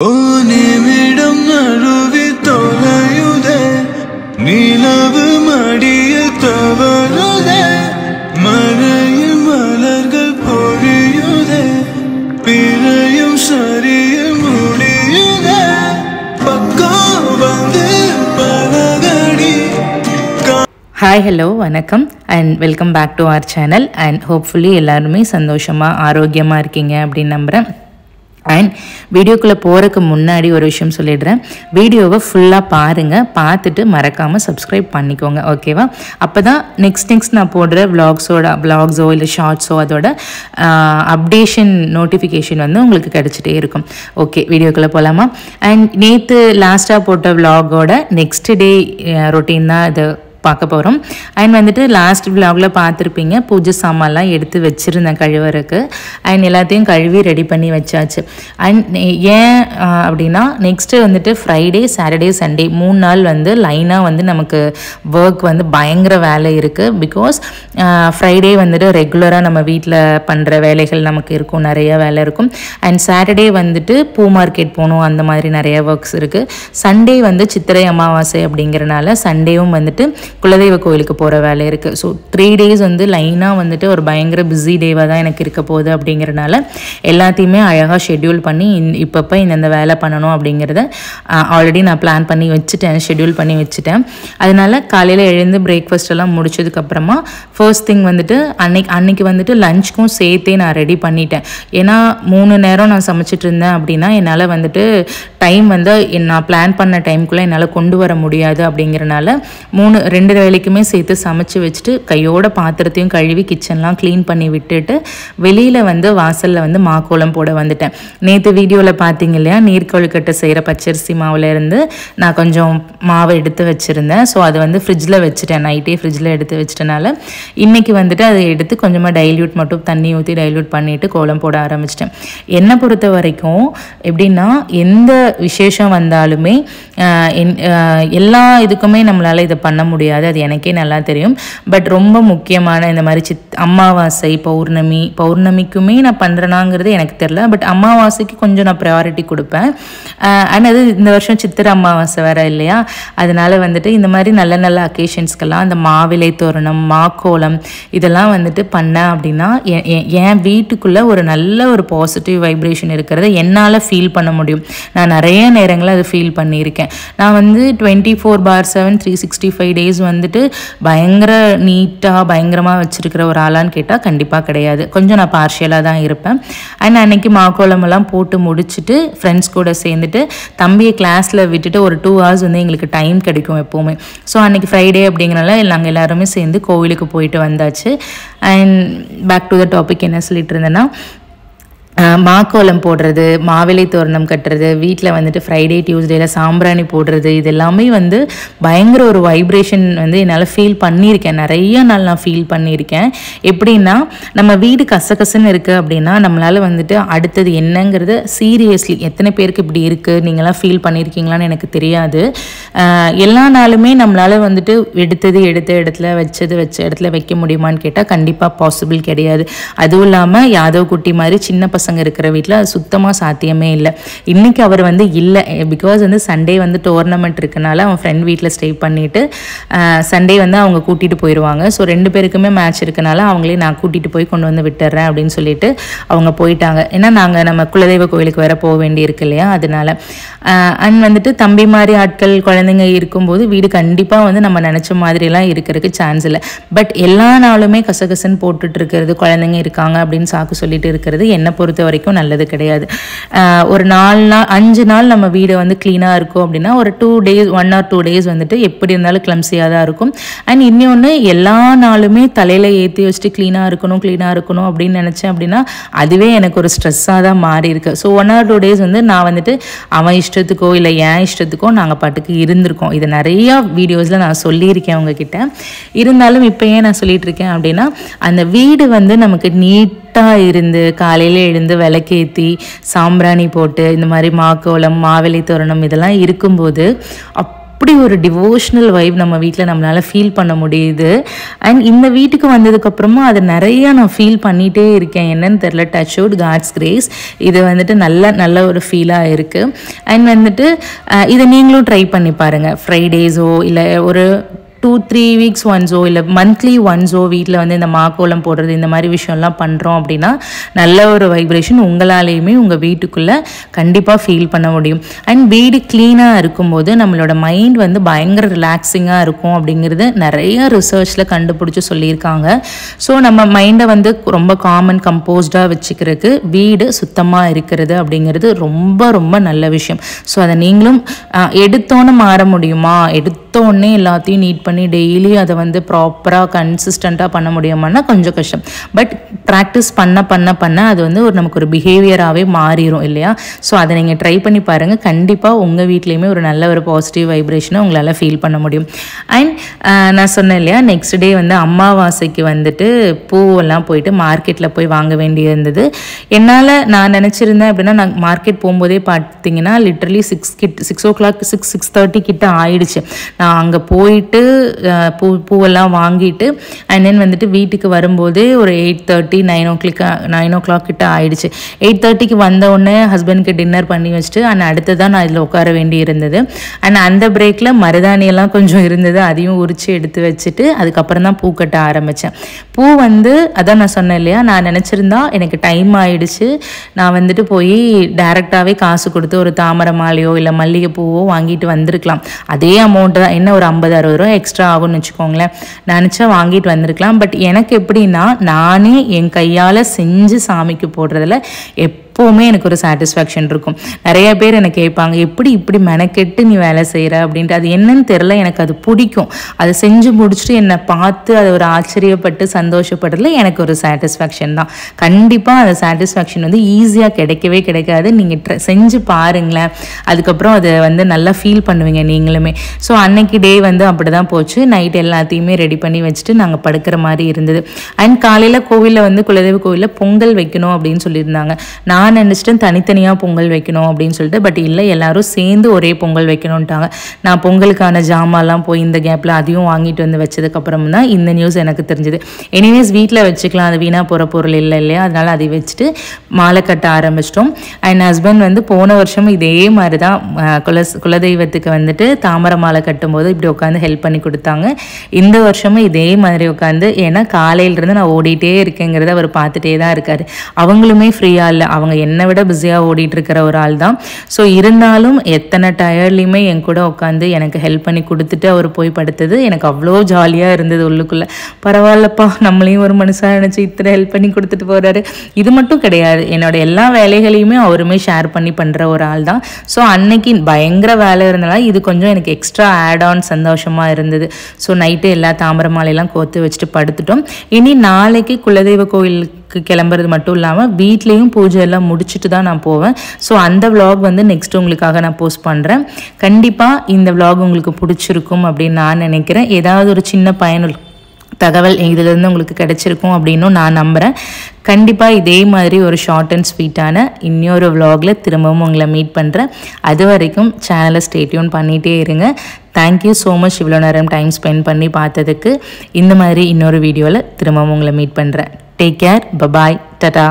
நிமிடம் நழுவி தொலையுதே நிலவு மடியில் தவறுதே மழையில் மலர்கள் பொழியுதே பிழையும் சரியில் முடியுதே பக்கம் வந்து பலகடி. Hi, hello, வணக்கம் and welcome back to our channel and hopefully எல்லாருமே சந்தோஷமா ஆரோக்கியமா இருக்கீங்க அப்படின்னு நம்புறேன். அண்ட் வீடியோக்குள்ளே போகிறதுக்கு முன்னாடி ஒரு விஷயம் சொல்லிடுறேன். வீடியோவை ஃபுல்லாக பாருங்கள், பார்த்துட்டு மறக்காமல் சப்ஸ்கிரைப் பண்ணிக்கோங்க, ஓகேவா? அப்போ தான் நெக்ஸ்ட் நான் போடுற விளாக்ஸோ இல்லை ஷார்ட்ஸோ அதோட அப்டேஷன் நோட்டிஃபிகேஷன் வந்து உங்களுக்கு கிடச்சிட்டே இருக்கும். ஓகே, வீடியோக்குள்ளே போகலாமா? அண்ட் நேற்று லாஸ்ட்டாக போட்ட விளாகோட நெக்ஸ்ட் டே ரொட்டீன் தான் இது பார்க்க போகிறோம். அண்ட் வந்துட்டு லாஸ்ட் விலாகில் பார்த்துருப்பீங்க, பூஜை சாமான்லாம் எடுத்து வச்சுருந்தேன் கழுவுறதுக்கு. அண்ட் எல்லாத்தையும் கழுவி ரெடி பண்ணி வச்சாச்சு. அண்ட் ஏன் அப்படின்னா நெக்ஸ்ட்டு வந்துட்டு ஃப்ரைடே, சாட்டர்டே, சண்டே 3 நாள் வந்து லைனாக வந்து நமக்கு ஒர்க் வந்து பயங்கர வேலை இருக்குது. பிகாஸ் ஃப்ரைடே வந்துட்டு ரெகுலராக நம்ம வீட்டில் பண்ணுற வேலைகள் நமக்கு இருக்கும், நிறைய வேலை இருக்கும். அண்ட் சாட்டர்டே வந்துட்டு பூ மார்க்கெட் போகணும், அந்த மாதிரி நிறைய ஒர்க்ஸ் இருக்குது. சண்டே வந்து சித்திரை அமாவாசை அப்படிங்கிறனால சண்டேவும் வந்துட்டு குலதெய்வ கோயிலுக்கு போகிற வேலை இருக்குது. ஸோ 3 days வந்து லைனாக வந்துட்டு ஒரு பயங்கர பிஸி டேவாக தான் எனக்கு இருக்க போகுது. அப்படிங்கிறனால எல்லாத்தையுமே அழகாக ஷெட்யூல் பண்ணி இப்பப்போ இந்த வேலை பண்ணணும் அப்படிங்கிறத ஆல்ரெடி நான் பிளான் பண்ணி வச்சுட்டேன், ஷெட்யூல் பண்ணி வச்சுட்டேன். அதனால காலையில் எழுந்து பிரேக்ஃபாஸ்ட் எல்லாம் முடிச்சதுக்கப்புறமா ஃபர்ஸ்ட் திங் வந்துட்டு அன்னைக்கு வந்துட்டு லஞ்சுக்கும் சேர்த்தே நான் ரெடி பண்ணிட்டேன். ஏன்னா 3 நேரம் நான் சமைச்சிட்டு இருந்தேன் அப்படின்னா என்னால் வந்துட்டு டைம் வந்து நான் பிளான் பண்ண டைமுக்குள்ளே என்னால் கொண்டு வர முடியாது. அப்படிங்கிறனால 2 வேலைக்குமே சேர்த்து சமைச்சு வச்சுட்டு கையோட பாத்திரத்தையும் கழுவி கிச்சன்லாம் க்ளீன் பண்ணி விட்டுட்டு வெளியில் வந்து வாசலில் வந்து மாக்கோலம் போட வந்துட்டேன். நேற்று வீடியோவில் பார்த்தீங்க இல்லையா, நீர்க்கொழுக்கட்டை செய்கிற பச்சரிசி மாவுலேருந்து நான் கொஞ்சம் மாவை எடுத்து வச்சுருந்தேன். ஸோ அதை வந்து ஃப்ரிட்ஜில் வச்சுட்டேன், நைட்டே ஃப்ரிட்ஜில் எடுத்து வச்சிட்டனால இன்றைக்கி வந்துட்டு அதை எடுத்து கொஞ்சமாக டைல்யூட் மட்டும் தண்ணி ஊற்றி டைல்யூட் பண்ணிவிட்டு கோலம் போட ஆரம்பிச்சிட்டேன். என்னை பொறுத்த வரைக்கும் எப்படின்னா எந்த விசேஷம் வந்தாலுமே எல்லா இதுக்குமே நம்மளால் இதை பண்ண முடியாது, அது எனக்கே நல்லா தெரியும். பட் ரொம்ப முக்கியமான இந்த மாதிரி அமாவாசை, பௌர்ணமிக்குமே நான் பண்ணுறேனாங்கிறது எனக்கு தெரில. பட் அமாவாசைக்கு கொஞ்சம் நான் ப்ரையாரிட்டி கொடுப்பேன். அண்ட் அது இந்த வருஷம் சித்திரை அமாவாசை வேறு இல்லையா, அதனால் வந்துட்டு இந்த மாதிரி நல்ல நல்ல அக்கேஷன்ஸ்க்கெல்லாம் அந்த மாவிலை தோரணம், மாக்கோலம் இதெல்லாம் வந்துட்டு பண்ணேன் அப்படின்னா என் வீட்டுக்குள்ளே ஒரு நல்ல ஒரு பாசிட்டிவ் வைப்ரேஷன் இருக்கிறத என்னால் ஃபீல் பண்ண முடியும். நான் நிறைய நேரங்களில் அதை ஃபீல் பண்ணியிருக்கேன். நான் வந்து 24/7 365 days வந்துட்டு பயங்கர நீட்டாக பயங்கரமாக வச்சுருக்கிற ஒரு ஆளான்னு கேட்டால் கண்டிப்பாக கிடையாது. கொஞ்சம் நான் பார்ஷியலாக தான் இருப்பேன். அண்ட் அன்றைக்கி மாக்கோலமெல்லாம் போட்டு முடிச்சுட்டு ஃப்ரெண்ட்ஸ் கூட சேர்ந்துட்டு தம்பியை கிளாஸில் விட்டுட்டு ஒரு 2 hours வந்து எங்களுக்கு டைம் கிடைக்கும் எப்போவுமே. ஸோ அன்றைக்கி ஃப்ரைடே அப்படிங்கிறனால நாங்கள் எல்லாருமே சேர்ந்து கோவிலுக்கு போயிட்டு வந்தாச்சு. And back to the topic, என்ன சொல்லிட்டு இருந்தேன்னா மாக்கோலம் போடுறது, மாவிலை தோரணம் கட்டுறது, வீட்டில் வந்துட்டு ஃப்ரைடே டியூஸ்டேல சாம்பிராணி போடுறது, இது எல்லாமே வந்து பயங்கர ஒரு வைப்ரேஷன் வந்து என்னால் ஃபீல் பண்ணியிருக்கேன். நிறைய நாள் நான் ஃபீல் பண்ணியிருக்கேன். எப்படின்னா நம்ம வீடு கசகசன்னு இருக்குது அப்படின்னா நம்மளால் வந்துட்டு அடுத்தது என்னங்கிறது சீரியஸ்லி எத்தனை பேருக்கு இப்படி இருக்குது, நீங்களாம் ஃபீல் பண்ணியிருக்கீங்களான்னு எனக்கு தெரியாது. எல்லா நாளுமே நம்மளால் வந்துட்டு எடுத்த இடத்துல வச்ச இடத்துல வைக்க முடியுமான்னு கேட்டால் கண்டிப்பாக பாசிபிள் கிடையாது. அதுவும் இல்லாமல் யாதவ் குட்டி மாதிரி சின்ன பசங்க இருக்கிற வீட்டில் அது சுத்தமாக சாத்தியமே இல்லை. இன்றைக்கி அவர் வந்து இல்லை, பிகாஸ் வந்து சண்டே வந்து டோர்னமெண்ட் இருக்கனால அவன் ஃப்ரெண்ட் வீட்டில் ஸ்டே பண்ணிவிட்டு சண்டே வந்து அவங்க கூட்டிகிட்டு போயிடுவாங்க. ஸோ 2 பேருக்குமே மேட்ச் இருக்கனால அவங்களே நான் கூட்டிகிட்டு போய் கொண்டு வந்து விட்டுறேன் அப்படின்னு சொல்லிட்டு அவங்க போயிட்டாங்க. ஏன்னா நம்ம குலதெய்வ கோயிலுக்கு வேற போக வேண்டி இருக்கு இல்லையா, அதனால. அண்ட் வந்துட்டு தம்பி மாதிரி ஆட்கள் குழந்தைங்க இருக்கும்போது வீடு கண்டிப்பாக வந்து நம்ம நினச்ச மாதிரிலாம் இருக்கிறதுக்கு சான்ஸ் இல்லை. பட் எல்லா நாளுமே கசகசன்னு போட்டுட்டு இருக்கிறது, குழந்தைங்க இருக்காங்க அப்படின்னு சாக்கு சொல்லிட்டு இருக்கிறது என்னை பொறுத்த வரைக்கும் நல்லது கிடையாது. ஒரு 5 நாள் நம்ம வீடு வந்து க்ளீனாக இருக்கும் அப்படின்னா ஒரு 1 or 2 days வந்துட்டு எப்படி இருந்தாலும் கிளம்சியாக தான் இருக்கும். அண்ட் இன்னொன்று, எல்லா நாளுமே தலையில் ஏற்றி வச்சுட்டு க்ளீனாக இருக்கணும் அப்படின்னு நினச்சேன் அப்படின்னா அதுவே எனக்கு ஒரு ஸ்ட்ரெஸ்ஸாக தான் மாறி இருக்கு. ஸோ 1 or 2 days வந்து நான் வந்துட்டு அவன் இஷ்டத்துக்கோ இல்லை என் இஷ்டத்துக்கோ நாங்கள் பாட்டுக்கு இருந்திருக்கோம். இது நிறையா வீடியோஸில் நான் சொல்லியிருக்கேன் உங்ககிட்ட. இருந்தாலும் இப்போ ஏன் நான் சொல்லிட்டு இருக்கேன் அப்படின்னா அந்த வீடு வந்து நமக்கு நீட்டாக இருந்து காலையில் எழுந்து விளக்கேற்றி சாம்பிராணி போட்டு இந்த மாதிரி மாக்கோலம், மாவிலை தோரணம் இதெல்லாம் இருக்கும்போது அப்படி ஒரு டிவோஷனல் வைப் நம்ம வீட்டில் நம்மளால் ஃபீல் பண்ண முடியுது. அண்ட் இந்த வீட்டுக்கு வந்ததுக்கப்புறமா அதை நிறையா நான் ஃபீல் பண்ணிகிட்டே இருக்கேன். என்னன்னு தெரில, டச் வுட், காட்ஸ் கிரேஸ். இது வந்துட்டு நல்ல ஒரு ஃபீலாக இருக்குது. அண்ட் வந்துட்டு இதை நீங்களும் ட்ரை பண்ணி பாருங்கள். ஃப்ரைடேஸோ இல்லை ஒரு 2-3 வீக்ஸ் ஒன்ஸோ இல்லை மந்த்லி ஒன்ஸோ வீட்டில் வந்து இந்த மாக்கோலம் போடுறது இந்த மாதிரி விஷயம்லாம் பண்ணுறோம் அப்படின்னா நல்ல ஒரு வைப்ரேஷன் உங்களாலேயுமே உங்கள் வீட்டுக்குள்ளே கண்டிப்பாக ஃபீல் பண்ண முடியும். அண்ட் வீடு க்ளீனாக இருக்கும்போது நம்மளோட மைண்ட் வந்து பயங்கர ரிலாக்ஸிங்காக இருக்கும் அப்படிங்கிறது நிறைய ரிசர்ச்சில் கண்டுபிடிச்சி சொல்லியிருக்காங்க. ஸோ நம்ம மைண்டை வந்து ரொம்ப காமன் கம்போஸ்டாக வச்சுக்கிறதுக்கு வீடு சுத்தமாக இருக்கிறது அப்படிங்கிறது ரொம்ப ரொம்ப நல்ல விஷயம். ஸோ அதை நீங்களும் எடுத்தோன்னே மாற முடியுமா, எடுத்தோடனே எல்லாத்தையும் நீட் பண்ணி டெய்லி அதை வந்து ப்ராப்பராக கன்சிஸ்டண்ட்டாக பண்ண முடியுமான்னா கொஞ்சம் கஷ்டம். பட் ப்ராக்டிஸ் பண்ண அது வந்து நமக்கு ஒரு பிஹேவியராகவே மாறிடும் இல்லையா? ஸோ அதை நீங்கள் ட்ரை பண்ணி பாருங்கள். கண்டிப்பாக உங்கள் வீட்லேயுமே ஒரு நல்ல ஒரு பாசிட்டிவ் வைப்ரேஷனை உங்களால் ஃபீல் பண்ண முடியும். அண்ட் நான் சொன்னேன் இல்லையா, நெக்ஸ்ட் டே வந்து அமாவாசைக்கு வந்துட்டு பூவெல்லாம் போயிட்டு மார்க்கெட்டில் போய் வாங்க வேண்டியிருந்தது. என்னால் நான் நினச்சிருந்தேன் அப்படின்னா, நான் மார்க்கெட் போகும்போதே பார்த்தீங்கன்னா லிட்ரலி 6 o'clock 6:30 கிட்ட ஆயிடுச்சு. நான் அங்கே போயிட்டு பூவெல்லாம் வாங்கிட்டு அண்ட் தென் வந்துட்டு வீட்டுக்கு வரும்போதே ஒரு 8:30 9 o'clock கிட்ட ஆயிடுச்சு. 8:30க்கு வந்த உடனே ஹஸ்பண்ட்க்கு டின்னர் பண்ணி வச்சுட்டு அண்ட் அடுத்ததான் நான் இதில் உட்கார வேண்டி இருந்தது. அண்ட் அந்த பிரேக்கில் மருதாணியெல்லாம் கொஞ்சம் இருந்தது, அதையும் உரித்து எடுத்து வச்சுட்டு அதுக்கப்புறம் தான் பூ கட்ட ஆரம்பித்தேன். பூ வந்து அதான் நான் சொன்னேன் இல்லையா, நான் நினச்சிருந்தா எனக்கு டைம் ஆயிடுச்சு, நான் வந்துட்டு போய் டைரெக்டாகவே காசு கொடுத்து ஒரு தாமரை மாலையோ இல்லை மல்லிகை பூவோ வாங்கிட்டு வந்திருக்கலாம். அதே அமௌண்ட்டு தான், என்ன ஒரு 50-60 ரூபா எக்ஸ்ட்ரா ஆகும்னு வச்சுக்கோங்களேன். நினச்சா வாங்கிட்டு வந்திருக்கலாம். பட் எனக்கு எப்படின்னா, நானே என் கையால் செஞ்சு சாமிக்கு போடுறதுல எப்போவுமே எனக்கு ஒரு சாட்டிஸ்ஃபேக்ஷன் இருக்கும். நிறைய பேர் எனக்கு கேட்பாங்க, எப்படி இப்படி மெனக்கெட்டு நீ வேலை செய்கிற அப்படின்ட்டு. அது என்னன்னு தெரில, எனக்கு அது பிடிக்கும். அதை செஞ்சு முடிச்சுட்டு என்னை பார்த்து அதை ஒரு ஆச்சரியப்பட்டு சந்தோஷப்படுறதுல எனக்கு ஒரு சாட்டிஸ்ஃபேக்ஷன் தான். கண்டிப்பாக அந்த சாட்டிஸ்ஃபேக்ஷன் வந்து ஈஸியாக கிடைக்கவே கிடைக்காது. நீங்கள் செஞ்சு பாருங்களேன், அதுக்கப்புறம் அதை வந்து நல்லா ஃபீல் பண்ணுவீங்க நீங்களுமே. ஸோ அன்னைக்கு டே வந்து அப்படி தான் போச்சு. நைட் எல்லாத்தையுமே ரெடி பண்ணி வச்சுட்டு நாங்கள் படுக்கிற மாதிரி இருந்தது. அண்ட் காலையில் கோவிலில் வந்து குலதெய்வ கோவிலில் பொங்கல் வைக்கணும் அப்படின்னு சொல்லியிருந்தாங்க. நான் நினச்சிட்டேன் தனித்தனியாக பொங்கல் வைக்கணும் அப்படின்னு சொல்லிட்டு. பட் இல்லை, எல்லாரும் சேர்ந்து ஒரே பொங்கல் வைக்கணும்ட்டாங்க. நான் பொங்கலுக்கான ஜாமான்லாம் போய் இந்த கேப்பில் அதையும் வாங்கிட்டு வந்து வச்சதுக்கப்புறம் தான் இந்த நியூஸ் எனக்கு தெரிஞ்சுது. எனிவேஸ் வீட்டில் வச்சுக்கலாம், அது வீணாக போகிற பொருள் இல்லை இல்லையா, அதனால் அதை வச்சுட்டு மாலை கட்ட ஆரம்பிச்சிட்டோம். அண்ட் ஹஸ்பண்ட் வந்து போன வருஷம் இதே மாதிரி தான் குலதெய்வத்துக்கு வந்துட்டு தாமரை மாலை கட்டும்போது இப்படி உட்காந்து ஹெல்ப் பண்ணி கொடுத்தாங்க. இந்த வருஷமும் இதே மாதிரி உட்காந்து, ஏன்னா காலையிலேருந்து நான் ஓடிட்டே இருக்கேங்கிறத அவர் பார்த்துட்டே தான் இருக்கார். அவங்களுமே ஃப்ரீயாக இல்லை, அவங்க என்னை விட பிஸியாக ஓடிட்டு இருக்கிற ஒரு ஆள் தான். ஸோ இருந்தாலும் எத்தனை டயர்ட்லையுமே என் கூட உட்காந்து எனக்கு ஹெல்ப் பண்ணி கொடுத்துட்டு அவர் போய் படுத்தது எனக்கு அவ்வளோ ஜாலியாக இருந்தது உள்ளுக்குள்ளே. பரவாயில்லப்பா, நம்மளையும் ஒரு மனுஷாக நினச்சி இத்தனை ஹெல்ப் பண்ணி கொடுத்துட்டு போகிறாரு. இது மட்டும் கிடையாது, என்னோட எல்லா வேலைகளையுமே அவருமே ஷேர் பண்ணி பண்ணுற ஒரு ஆள் தான். ஸோ அன்னைக்கு பயங்கர வேலை இருந்தனால இது கொஞ்சம் எனக்கு எக்ஸ்ட்ரா ஆட் ஆன் சந்தோஷமாக இருந்தது. ஸோ நைட்டு எல்லா தாமரை மாலையெல்லாம் கோத்து வச்சுட்டு படுத்துட்டோம். இனி நாளைக்கு குலதெய்வ கோயிலுக்கு கிளம்புறது மட்டும் இல்லாமல் வீட்லேயும் பூஜை எல்லாம் முடிச்சுட்டு தான் நான் போவேன். ஸோ அந்த விலாக் வந்து நெக்ஸ்ட் உங்களுக்காக நான் போஸ்ட் பண்ணுறேன். கண்டிப்பாக இந்த விலாக் உங்களுக்கு பிடிச்சிருக்கும் அப்படின்னு நான் நினைக்கிறேன். ஏதாவது ஒரு சின்ன பயனுள்ள தகவல் இதிலிருந்து உங்களுக்கு கிடைச்சிருக்கும் அப்படின்னும் நான் நம்புகிறேன். கண்டிப்பாக இதே மாதிரி ஒரு ஷார்ட் அண்ட் ஸ்வீட்டான இன்னொரு விலாகில் திரும்பவும் உங்களை மீட் பண்ணுறேன். அது வரைக்கும் சேனலை ஸ்டே டியூன் பண்ணிகிட்டே இருங்க. தேங்க்யூ ஸோ மச் இவ்வளோ நேரம் டைம் ஸ்பெண்ட் பண்ணி பார்த்ததுக்கு. இந்த மாதிரி இன்னொரு வீடியோவில் திரும்பவும் உங்களை மீட் பண்ணுறேன். Take care, bye bye, Tata.